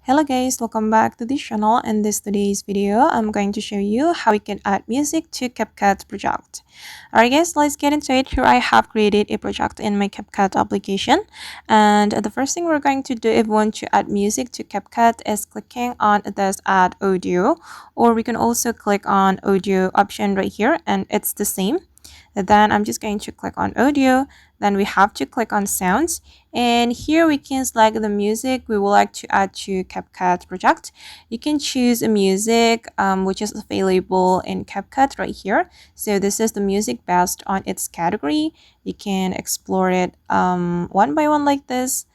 Hello guys, welcome back to this channel. In today's video, I'm going to show you how you can add music to CapCut project. Alright guys, let's get into it. Here I have created a project in my CapCut application, and the first thing we're going to do if we want to add music to CapCut is clicking on this add audio, or we can also click on audio option right here, and it's the same. Then I'm just going to click on audio. Then we have to click on sounds, and here we can select the music we would like to add to CapCut project. You can choose a music which is available in CapCut right here. So this is the music based on its category. You can explore it one by one like this,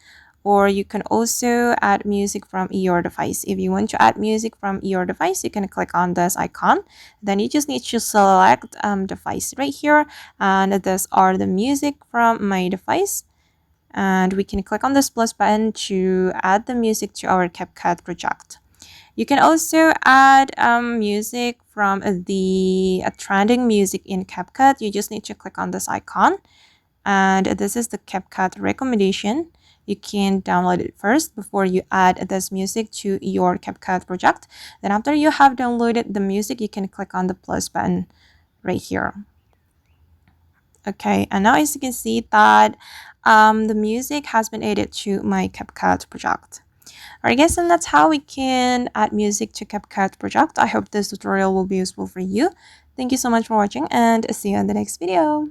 or you can also add music from your device. If you want to add music from your device, you can click on this icon. Then you just need to select device right here, and these are the music from my device. And we can click on this plus button to add the music to our CapCut project. You can also add music from the trending music in CapCut. You just need to click on this icon, and this is the CapCut recommendation. You can download it first before you add this music to your CapCut project. Then after you have downloaded the music, you can click on the plus button right here. Okay, and now as you can see that the music has been added to my CapCut project. Alright guys, and that's how we can add music to CapCut project. I hope this tutorial will be useful for you. Thank you so much for watching, and see you in the next video.